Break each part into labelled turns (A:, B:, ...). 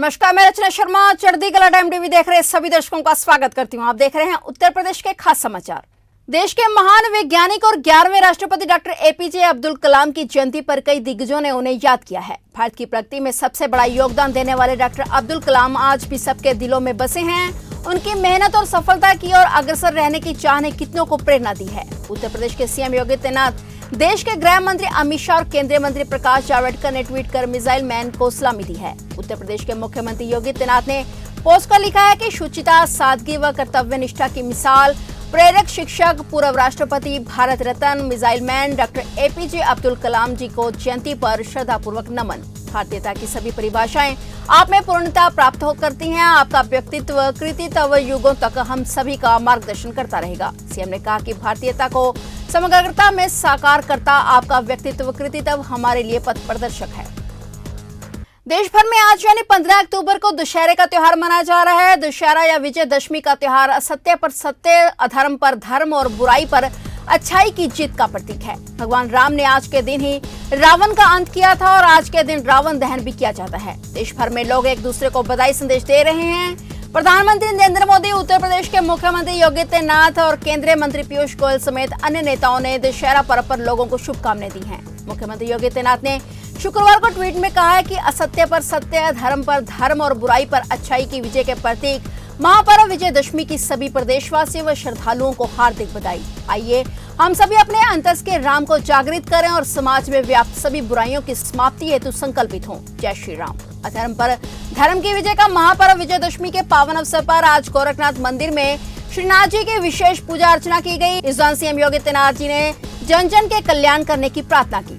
A: नमस्कार, मैं रचना शर्मा चढ़ती कला टाइम टीवी देख रहे सभी दर्शकों का स्वागत करती हूं। आप देख रहे हैं उत्तर प्रदेश के खास समाचार। देश के महान वैज्ञानिक और 11वें राष्ट्रपति डॉक्टर एपीजे अब्दुल कलाम की जयंती पर कई दिग्गजों ने उन्हें याद किया है। भारत की प्रगति में सबसे बड़ा योगदान देने वाले डॉक्टर अब्दुल कलाम आज भी सबके दिलों में बसे हैं। उनकी मेहनत और सफलता की ओर अग्रसर रहने की चाह ने कितनों को प्रेरणा दी है। उत्तर प्रदेश के सीएम योगी आदित्यनाथ, देश के गृह मंत्री अमित शाह और केंद्रीय मंत्री प्रकाश जावड़ेकर ने ट्वीट कर मिसाइल मैन को सलामी दी है। उत्तर प्रदेश के मुख्यमंत्री योगी आदित्यनाथ ने पोस्ट कर लिखा है कि शुचिता, सादगी व कर्तव्य निष्ठा की मिसाल, प्रेरक शिक्षक, पूर्व राष्ट्रपति, Bharat Ratna, missile man doctor A P J Abdul Kalam ji को जयंती पर श्रद्धापूर्वक नमन। भारतीयता की सभी परिभाषाएं आप में पूर्णता प्राप्त हो करती हैं। आपका व्यक्तित्व, कृतित्व युगों तक हम सभी का मार्गदर्शन करता रहेगा। सीएम ने कहा कि भारतीयता को समग्रता में साकार करता आपका व्यक्तित्व, कृतित्व हमारे लिए पथ प्रदर्शक है। देश भर में आज यानी 15 अक्टूबर को दशहरे का त्योहार मनाया जा रहा है। दशहरा या विजयदशमी का त्योहार असत्य पर सत्य, अधर्म पर धर्म और बुराई पर अच्छाई की जीत का प्रतीक है। भगवान राम ने आज के दिन ही रावण का अंत किया था और आज के दिन रावण दहन भी किया जाता है। देश भर में लोग एक दूसरे को बधाई संदेश दे रहे हैं। प्रधानमंत्री नरेंद्र मोदी, उत्तर प्रदेश के मुख्यमंत्री योगी आदित्यनाथ और केंद्रीय मंत्री पीयूष गोयल समेत अन्य नेताओं ने दशहरा पर्व पर लोगों को शुभकामनाएं दी हैं। मुख्यमंत्री योगी आदित्यनाथ ने शुक्रवार को ट्वीट में कहा है कि असत्य पर सत्य, धर्म पर धर्म और बुराई पर अच्छाई की विजय के प्रतीक महापर्व विजयदशमी की सभी प्रदेशवासियों व श्रद्धालुओं को हार्दिक बधाई। आइए हम सभी अपने अंतस के राम को जागृत करें और समाज में व्याप्त सभी बुराइयों की समाप्ति हेतु संकल्पित हों। जय श्री राम। अधर्म पर धर्म की विजय का महापर्व विजयदशमी के पावन अवसर पर आज गोरखनाथ मंदिर में श्रीनाथ जी की विशेष पूजा अर्चना की गई। इस दौरान सीएम योगी आदित्यनाथ जी ने जन जन के कल्याण करने की प्रार्थना की।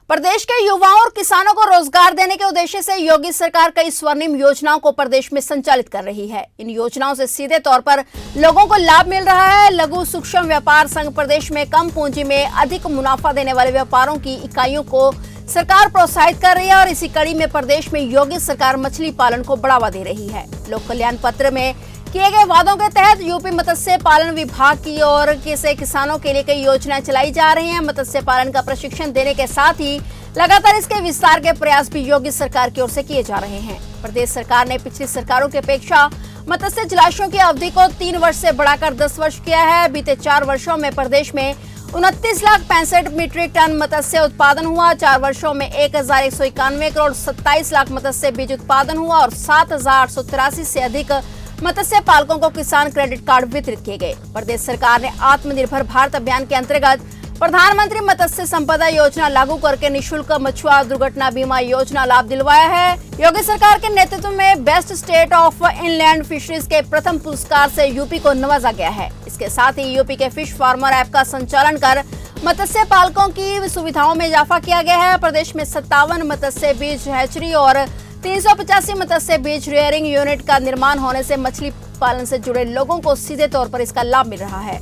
A: प्रदेश के युवाओं और किसानों को रोजगार देने के उद्देश्य से योगी सरकार कई स्वर्णिम योजनाओं को प्रदेश में संचालित कर रही है। इन योजनाओं से सीधे तौर पर लोगों को लाभ मिल रहा है। लघु सूक्ष्म व्यापार संघ प्रदेश में कम पूंजी में अधिक मुनाफा देने वाले व्यापारों की इकाइयों को सरकार प्रोत्साहित कर रही है और इसी कड़ी में प्रदेश में योगी सरकार मछली पालन को बढ़ावा दे रही है। लोक कल्याण पत्र में किए गए वादों के तहत यूपी मत्स्य पालन विभाग की ओर से किसानों के लिए कई योजनाएं चलाई जा रही हैं। मत्स्य पालन का प्रशिक्षण देने के साथ ही लगातार इसके विस्तार के प्रयास भी योगी सरकार की ओर से किए जा रहे हैं। प्रदेश सरकार ने पिछली सरकारों की अपेक्षा मत्स्य जलाशयों की अवधि को 3 वर्ष से बढ़ाकर 10 वर्ष किया है। बीते 4 वर्षों में प्रदेश में 29,65,000 मीट्रिक टन मत्स्य उत्पादन हुआ। 4 वर्षों में 1,191 करोड़ 27 लाख मत्स्य बीज उत्पादन हुआ और 7,883 से अधिक मत्स्य पालकों को किसान क्रेडिट कार्ड वितरित किए गए। प्रदेश सरकार ने आत्मनिर्भर भारत अभियान के अंतर्गत प्रधानमंत्री मत्स्य संपदा योजना लागू करके निःशुल्क मछुआ दुर्घटना बीमा योजना लाभ दिलवाया है। योगी सरकार के नेतृत्व में best state of inland fisheries के प्रथम पुरस्कार से यूपी को नवाजा गया है। इसके साथ ही यूपी के फिश फार्मर ऐप का संचालन कर मत्स्य पालकों की सुविधाओं में इजाफा किया गया है। प्रदेश में 57 मत्स्य बीज हैचरी और 385 मत्स्य बीज रियरिंग यूनिट का निर्माण होने से मछली पालन से जुड़े लोगों को सीधे तौर पर इसका लाभ मिल रहा है।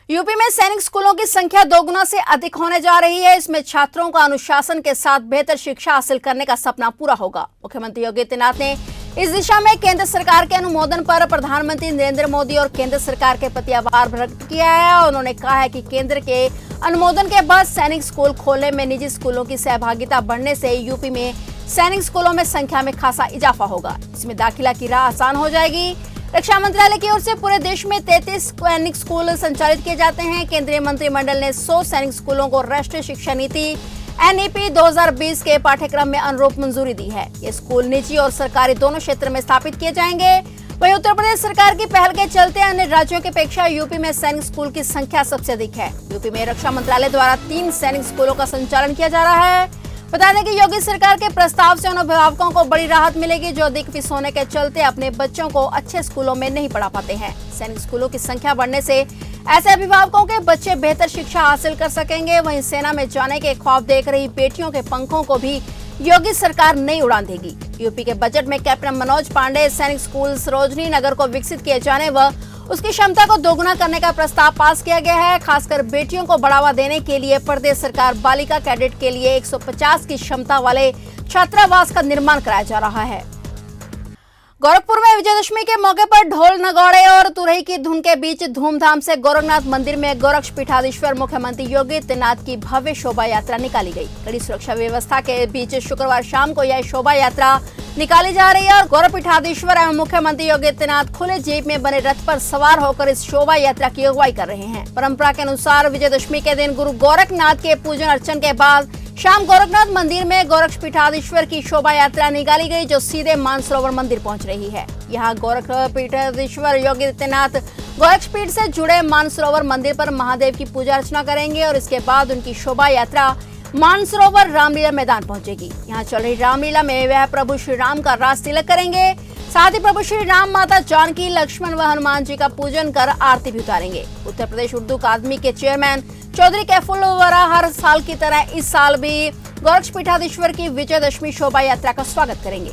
A: यूपी में सैनिक स्कूलों की संख्या 2 गुना से अधिक होने जा रही है। इसमें छात्रों का अनुशासन के साथ बेहतर शिक्षा हासिल करने का सपना पूरा होगा। मुख्यमंत्री योगी आदित्यनाथ ने इस दिशा में केंद्र सरकार के अनुमोदन पर प्रधानमंत्री नरेंद्र मोदी और केंद्र सरकार के प्रति आभार व्यक्त किया है। उन्होंने कहा है कि केंद्र के अनुमोदन के बाद सैनिक स्कूल खोलने में निजी स्कूलों की सहभागिता बढ़ने से यूपी में सैनिक स्कूलों में संख्या में खासा इजाफा होगा। इसमें दाखिला की राह आसान हो जाएगी। रक्षा मंत्रालय की ओर से पूरे देश में 33 सैनिक स्कूल संचालित किए जाते हैं। केंद्रीय मंत्रिमंडल ने 100 सैनिक स्कूलों को राष्ट्रीय शिक्षा नीति NEP 2020 के पाठ्यक्रम में अनुरूप मंजूरी दी है। ये स्कूल निजी और सरकारी दोनों क्षेत्र में स्थापित किए जाएंगे। वहीं उत्तर प्रदेश सरकार की पहल के चलते अन्य राज्यों की अपेक्षा यूपी में सैनिक स्कूल की संख्या सबसे अधिक है। यूपी में रक्षा मंत्रालय द्वारा 3 सैनिक स्कूलों का संचालन किया जा रहा है। बता दें कि योगी सरकार के प्रस्ताव से उन अभिभावकों को बड़ी राहत मिलेगी जो अधिक फीस होने के चलते अपने बच्चों को अच्छे स्कूलों में नहीं पढ़ा पाते हैं। सैनिक स्कूलों की संख्या बढ़ने से ऐसे अभिभावकों के बच्चे बेहतर शिक्षा हासिल कर सकेंगे। वहीं सेना में जाने के ख्वाब देख रही बेटियों के पंखों को भी योगी सरकार नई उड़ान देगी। यूपी के बजट में कैप्टन मनोज पांडे सैनिक स्कूल सरोजनी नगर को विकसित किए जाने व उसकी क्षमता को दोगुना करने का प्रस्ताव पास किया गया है। खासकर बेटियों को बढ़ावा देने के लिए प्रदेश सरकार बालिका कैडेट के लिए 150 की क्षमता वाले छात्रावास का निर्माण कराया जा रहा है। गोरखपुर में विजयदशमी के मौके पर ढोल नगाड़े और तुरही की धुन के बीच धूमधाम से गोरखनाथ मंदिर में गोरक्षपीठाधीश्वर मुख्यमंत्री योगी आदित्यनाथ की भव्य शोभा यात्रा निकाली गई। कड़ी सुरक्षा व्यवस्था के बीच शुक्रवार शाम को यह शोभा यात्रा निकाली जा रही है और गोरक्षपीठाधीश्वर एवं मुख्यमंत्री योगी आदित्यनाथ खुले जीप में बने रथ पर सवार होकर इस शोभा यात्रा की अगुवाई कर रहे हैं। परंपरा के अनुसार विजयदशमी के दिन गुरु गोरखनाथ के पूजन अर्चन के बाद शाम गोरखनाथ मंदिर में गोरक्षपीठाधीश्वर की शोभा यात्रा निकाली गई, जो सीधे मानसरोवर मंदिर पहुंच रही है। यहां गोरक्षपीठाधीश्वर योगी आदित्यनाथ गोरक्षपीठ से जुड़े मानसरोवर मंदिर पर महादेव की पूजा अर्चना करेंगे और इसके बाद उनकी शोभा यात्रा मानसरोवर रामलीला मैदान पहुंचेगी। यहां चल रही रामलीला में वह प्रभु श्री राम का रास तिलक करेंगे। साथ ही प्रभु श्री राम, माता जानकी, लक्ष्मण व हनुमान जी का पूजन कर आरती भी उतारेंगे। उत्तर प्रदेश उर्दू अकादमी के चेयरमैन चौधरी कैफुल वरा हर साल की तरह इस साल भी गोरक्षपीठाधीश्वर की विजयदशमी शोभा यात्रा का स्वागत करेंगे।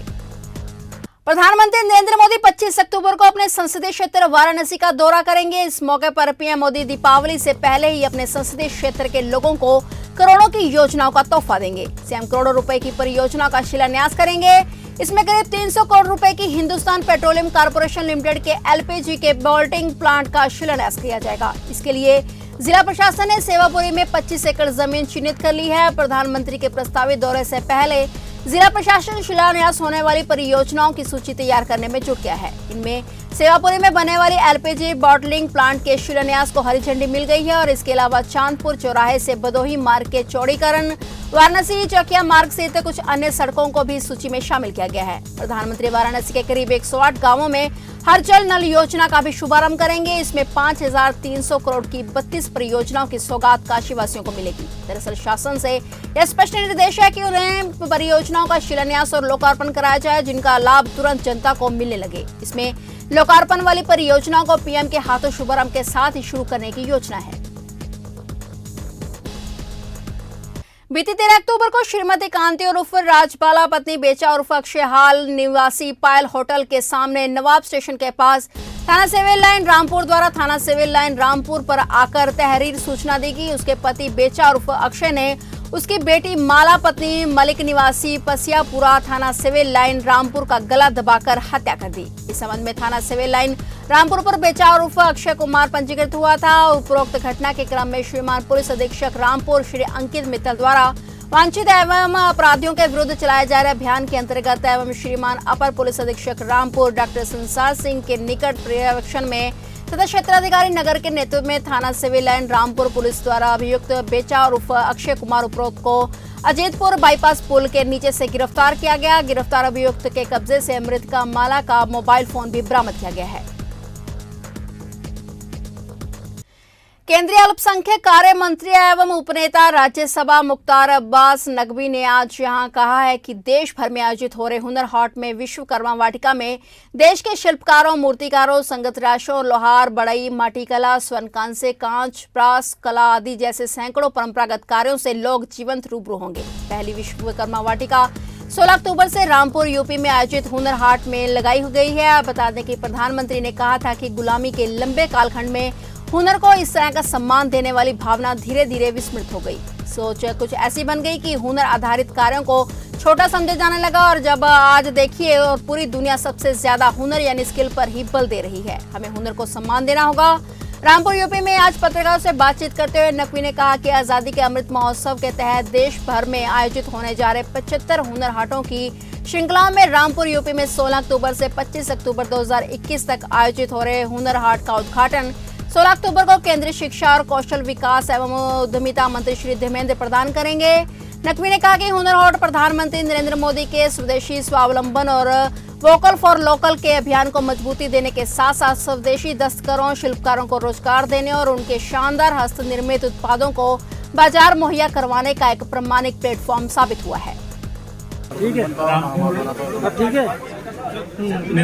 A: प्रधानमंत्री नरेंद्र मोदी 25 अक्टूबर को अपने संसदीय क्षेत्र वाराणसी का दौरा करेंगे। इस मौके पर पीएम मोदी दीपावली से पहले ही अपने संसदीय क्षेत्र के लोगों को करोड़ों की योजनाओं का तोहफा देंगे। सीएम करोड़ों रुपए की परियोजना का शिलान्यास करेंगे। इसमें करीब 300 करोड़ रुपए की हिंदुस्तान पेट्रोलियम कॉर्पोरेशन लिमिटेड के एलपीजी के बोल्टिंग प्लांट का शिलान्यास किया जाएगा। इसके लिए जिला प्रशासन ने सेवापुरी में 25 एकड़ जमीन चिन्हित कर ली है। प्रधानमंत्री के प्रस्तावित दौरे से पहले जिला प्रशासन शिलान्यास होने वाली परियोजनाओं की सूची तैयार करने में जुट गया है। इनमें सेवापुरी में बनने वाली एलपीजी बॉटलिंग प्लांट के शिलान्यास को हरी झंडी मिल गई है और इसके अलावा चांदपुर चौराहे से भदोही मार्ग के चौड़ीकरण, वाराणसी चौकिया मार्ग सहित कुछ अन्य सड़कों को भी सूची में शामिल किया गया है। प्रधानमंत्री वाराणसी के करीब 108 गाँवों में हर जल नल योजना का भी शुभारंभ करेंगे। इसमें 5300 करोड़ की 32 परियोजनाओं की सौगात काशीवासियों को मिलेगी। दरअसल शासन से यह स्पष्ट निर्देश है कि उन्हें परियोजनाओं का शिलान्यास और लोकार्पण कराया जाए, जिनका लाभ तुरंत जनता को मिलने लगे। इसमें लोकार्पण वाली परियोजनाओं को पीएम के हाथों शुभारंभ के साथ ही शुरू करने की योजना है। बीती 13 अक्टूबर को श्रीमती कांति उर्फ राजबाला, पत्नी बेचा उर्फ अक्षय हाल निवासी पायल होटल के सामने नवाब स्टेशन के पास थाना सिविल लाइन रामपुर द्वारा थाना सिविल लाइन रामपुर पर आकर तहरीर सूचना दी गई। उसके पति बेचा उर्फ अक्षय ने उसकी बेटी माला, पत्नी मलिक निवासी पसियापुरा, थाना सिविल लाइन रामपुर का गला दबाकर हत्या कर दी। इस संबंध में थाना सिविल लाइन रामपुर पर बेचा उर्फ अक्षय कुमार पंजीकृत हुआ था। उपरोक्त घटना के क्रम में श्रीमान पुलिस अधीक्षक रामपुर श्री अंकित मित्तल द्वारा वांछित एवं अपराधियों के विरुद्ध चलाए जा रहे अभियान के अंतर्गत एवं श्रीमान अपर पुलिस अधीक्षक रामपुर डॉक्टर संसार सिंह के निकट पर्यवेक्षण में तथा क्षेत्राधिकारी नगर के नेतृत्व में थाना सिविल लाइन रामपुर पुलिस द्वारा अभियुक्त बेचा उर्फ अक्षय कुमार उपरोक्त को अजीतपुर बाईपास पुल के नीचे से गिरफ्तार किया गया। गिरफ्तार अभियुक्त के कब्जे से मृतका माला का मोबाइल फोन भी बरामद किया गया है। केंद्रीय अल्पसंख्यक कार्य मंत्री एवं उपनेता राज्यसभा मुख्तार अब्बास नकवी ने आज यहां कहा है कि देश भर में आयोजित हो रहे हुनर हाट में विश्वकर्मा वाटिका में देश के शिल्पकारों, मूर्तिकारों, संगत राशों, लोहार, बढ़ई, माटी कला, स्वर्ण कांस्य, कांच, प्रास कला आदि जैसे सैकड़ों परंपरागत कार्यों से लोग जीवंत रूबरू होंगे। पहली विश्वकर्मा वाटिका 16 अक्टूबर से रामपुर यूपी में आयोजित हुनर हाट में लगाई गई है। बता दें कि प्रधानमंत्री ने कहा था कि गुलामी के लंबे कालखंड में हुनर को इस तरह का सम्मान देने वाली भावना धीरे धीरे विस्मृत हो गई। सोच कुछ ऐसी बन गई कि हुनर आधारित कार्यों को छोटा समझे जाने लगा और जब आज देखिए और पूरी दुनिया सबसे ज्यादा हुनर यानी स्किल पर ही बल दे रही है। हमें हुनर को सम्मान देना होगा। रामपुर यूपी में आज पत्रकारों से बातचीत करते हुए नकवी ने कहा कि आजादी के अमृत महोत्सव के तहत देश भर में आयोजित होने जा रहे 75 हुनर हाटों की श्रृंखला में रामपुर यूपी में 16 अक्टूबर से 25 अक्टूबर 2021 तक आयोजित हो रहे हुनर हाट का उद्घाटन 16 अक्टूबर को केंद्रीय शिक्षा और कौशल विकास एवं उद्यमिता मंत्री श्री धर्मेंद्र प्रधान करेंगे। नकवी ने कहा कि हुनर हाट प्रधानमंत्री नरेंद्र मोदी के स्वदेशी स्वावलंबन और वोकल फॉर लोकल के अभियान को मजबूती देने के साथ साथ स्वदेशी दस्तकारों, शिल्पकारों को रोजगार देने और उनके शानदार हस्तनिर्मित उत्पादों को बाजार मुहैया करवाने का एक प्रामाणिक प्लेटफॉर्म साबित हुआ है।
B: ठीक है, ठीक है।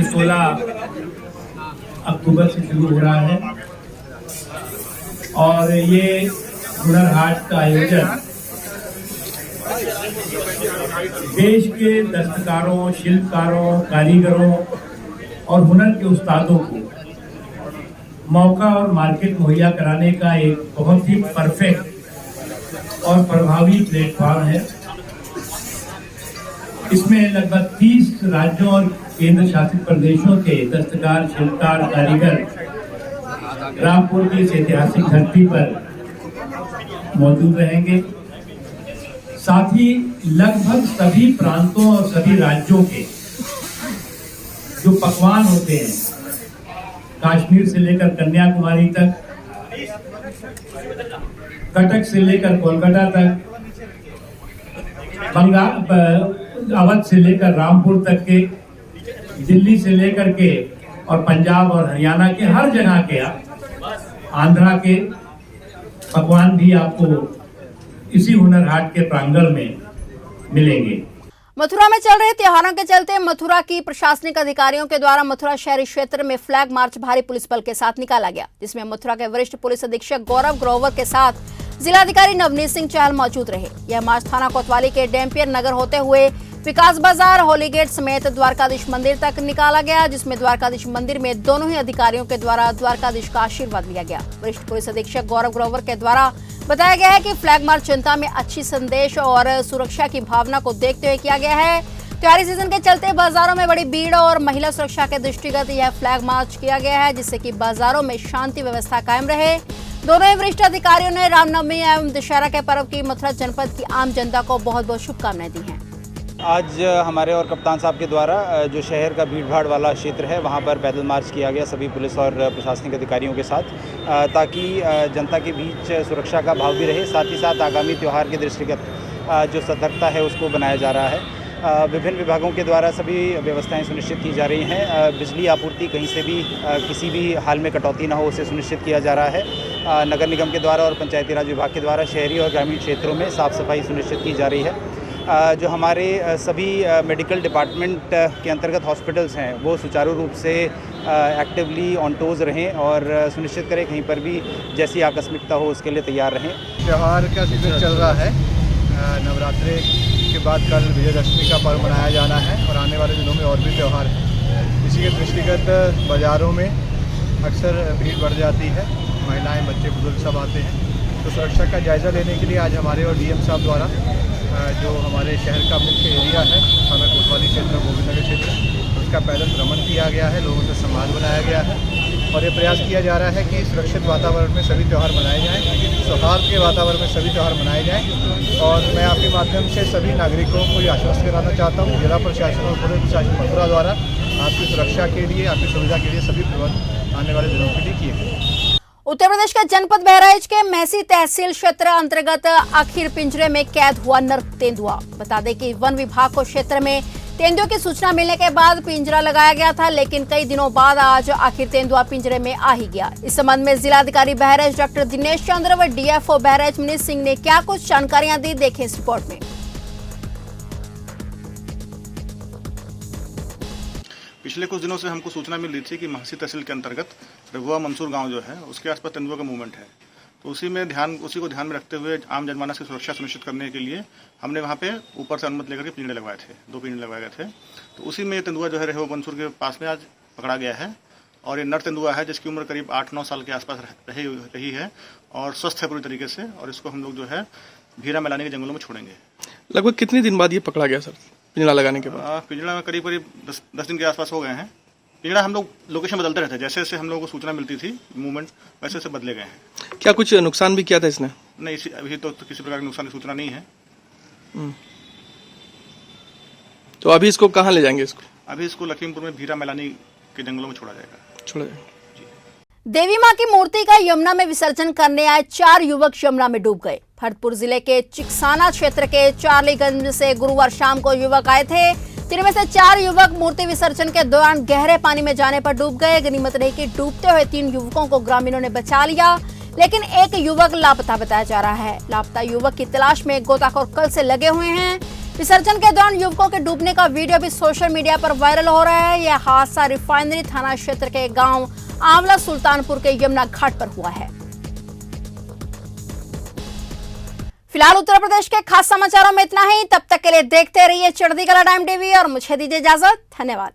C: 16 अक्टूबर से शुरू हो रहा है और ये हुनर हाट का आयोजन देश के दस्तकारों, शिल्पकारों, कारीगरों और हुनर के उस्तादों को मौका और मार्केट मुहैया कराने का एक बहुत ही परफेक्ट और प्रभावी प्लेटफॉर्म है। इसमें लगभग 30 राज्यों और केंद्र शासित प्रदेशों के दस्तकार, शिल्पकार, कारीगर रामपुर की इस ऐतिहासिक धरती पर मौजूद रहेंगे। साथ ही लगभग सभी प्रांतों और सभी राज्यों के जो पकवान होते हैं, कश्मीर से लेकर कन्याकुमारी तक, कटक से लेकर कोलकाता तक, अवध से लेकर रामपुर तक के, दिल्ली से लेकर के और पंजाब और हरियाणा के हर जगह के, आंध्रा के पकवान भी आपको इसी हुनर हाट के प्रांगण में मिलेंगे।
A: मथुरा में चल रहे त्योहारों के चलते मथुरा की प्रशासनिक अधिकारियों के द्वारा मथुरा शहरी क्षेत्र में फ्लैग मार्च भारी पुलिस बल के साथ निकाला गया, जिसमें मथुरा के वरिष्ठ पुलिस अधीक्षक गौरव ग्रोवर के साथ जिलाधिकारी नवनीत सिंह चहल मौजूद रहे। यह मार्च थाना कोतवाली के डैम्पियर नगर होते हुए विकास बाजार, होली गेट समेत द्वारकाधीश मंदिर तक निकाला गया, जिसमें द्वारकाधीश मंदिर में दोनों ही अधिकारियों के द्वारा द्वारकाधीश का आशीर्वाद लिया गया। वरिष्ठ पुलिस अधीक्षक गौरव ग्रोवर के द्वारा बताया गया है कि फ्लैग मार्च जनता में अच्छी संदेश और सुरक्षा की भावना को देखते हुए किया गया है। त्योहारी सीजन के चलते बाजारों में बड़ी भीड़ और महिला सुरक्षा के दृष्टिगत यह फ्लैग मार्च किया गया है, जिससे कि बाजारों में शांति व्यवस्था कायम रहे। दोनों ही वरिष्ठ अधिकारियों ने रामनवमी एवं दशहरा के पर्व की मथुरा जनपद की आम जनता को बहुत बहुत शुभकामनाएं दी हैं।
D: आज हमारे और कप्तान साहब के द्वारा जो शहर का भीड़भाड़ वाला क्षेत्र है वहाँ पर पैदल मार्च किया गया सभी पुलिस और प्रशासनिक अधिकारियों के साथ, ताकि जनता के बीच सुरक्षा का भाव भी रहे। साथ ही साथ आगामी त्यौहार के दृष्टिगत जो सतर्कता है उसको बनाया जा रहा है। विभिन्न विभागों के द्वारा सभी व्यवस्थाएं सुनिश्चित की जा रही हैं। बिजली आपूर्ति कहीं से भी किसी भी हाल में कटौती ना हो उसे सुनिश्चित किया जा रहा है। नगर निगम के द्वारा और पंचायती राज विभाग के द्वारा शहरी और ग्रामीण क्षेत्रों में साफ़ सफाई सुनिश्चित की जा रही है। जो हमारे सभी मेडिकल डिपार्टमेंट के अंतर्गत हॉस्पिटल्स हैं वो सुचारू रूप से एक्टिवली ऑन टोज रहें और सुनिश्चित करें कहीं पर भी जैसी आकस्मिकता हो उसके लिए तैयार रहें।
E: त्यौहार का सीजन चल रहा है। नवरात्रि के बाद कल विजयदशमी का पर्व मनाया जाना है और आने वाले दिनों में और भी त्यौहार हैं। इसी के दृष्टिगत बाज़ारों में अक्सर भीड़ बढ़ जाती है, महिलाएं, बच्चे, बुजुर्ग सब आते हैं। तो सुरक्षा का जायज़ा लेने के लिए आज हमारे और डीएम साहब द्वारा जो हमारे शहर का मुख्य एरिया है, थाना कोतवाली क्षेत्र, गोविंदनगर क्षेत्र, उसका पैदल भ्रमण किया गया है, लोगों से संवाद बनाया गया है और ये प्रयास किया जा रहा है कि सुरक्षित वातावरण में सभी त्यौहार मनाए जाएँ, सौहार्द के वातावरण में सभी त्यौहार मनाए जाएँ। और मैं आपके माध्यम से सभी नागरिकों को ये आश्वस्त कराना चाहता हूँ, जिला प्रशासन और पुलिस प्रशासन मथुरा द्वारा आपकी सुरक्षा के लिए, आपकी सुविधा के लिए सभी प्रबंध आने वाले दिनों के लिए किए गए।
A: उत्तर प्रदेश के जनपद बहराइच के महसी तहसील क्षेत्र अंतर्गत आखिर पिंजरे में कैद हुआ नर तेंदुआ। बता दें कि वन विभाग को क्षेत्र में तेंदुए की सूचना मिलने के बाद पिंजरा लगाया गया था, लेकिन कई दिनों बाद आज आखिर तेंदुआ पिंजरे में आ ही गया। इस संबंध में जिलाधिकारी बहराइच डॉक्टर दिनेश चंद्र व डीएफओ बहराइच मनीष सिंह ने क्या कुछ जानकारियां दी, देखें इस रिपोर्ट में।
F: पिछले कुछ दिनों से हमको सूचना मिल रही थी कि महसी तहसील के अंतर्गत रघुआ मंसूर गांव जो है उसके आसपास तेंदुआ का मूवमेंट है। तो उसी को ध्यान में रखते हुए आम जनमानस की सुरक्षा सुनिश्चित करने के लिए हमने वहां पे ऊपर से अनुमति लेकर के पिंजरे लगवाए थे, 2 पिंजरे लगवाए गए थे। तो उसी में तेंदुआ जो है रघुआ मंसूर के पास में आज पकड़ा गया है और ये नर तेंदुआ है जिसकी उम्र करीब 8-9 साल के आसपास रही है और स्वस्थ है पूरी तरीके से, और इसको हम लोग जो है भीरा मैलानी के जंगलों में छोड़ेंगे।
G: लगभग कितने दिन बाद ये पकड़ा गया सर, पिंजरा लगाने के बाद?
F: पिंजरा में करीब 10 दिन के आसपास हो गए हैं। पिंजरा हम लोग लोकेशन बदलते रहते हैं, जैसे जैसे हम लोगों को सूचना मिलती थी मूवमेंट वैसे वैसे बदले गए हैं।
G: क्या कुछ नुकसान भी किया था इसने?
F: नहीं, अभी तो किसी प्रकार की नुकसान की सूचना नहीं है।
G: तो अभी इसको कहाँ ले जाएंगे?
F: अभी इसको लखीमपुर में भीरा मैलानी के जंगलों में छोड़ा जाएगा।
A: देवी मां की मूर्ति का यमुना में विसर्जन करने आए 4 युवक यमुना में डूब गए। भरतपुर जिले के चिकसाना क्षेत्र के चार्लीगंज से गुरुवार शाम को युवक आए थे, जिनमें से 4 युवक मूर्ति विसर्जन के दौरान गहरे पानी में जाने पर डूब गए। गनीमत रही कि डूबते हुए 3 युवकों को ग्रामीणों ने बचा लिया, लेकिन एक युवक लापता बताया जा रहा है। लापता युवक की तलाश में गोताखोर कल से लगे हुए हैं। विसर्जन के दौरान युवकों के डूबने का वीडियो भी सोशल मीडिया पर वायरल हो रहा है। यह हादसा रिफाइनरी थाना क्षेत्र के गांव आंवला सुल्तानपुर के यमुना घाट पर हुआ है। फिलहाल उत्तर प्रदेश के खास समाचारों में इतना ही। तब तक के लिए देखते रहिए चढ़ती कला टाइम टीवी और मुझे दीजिए इजाजत। धन्यवाद।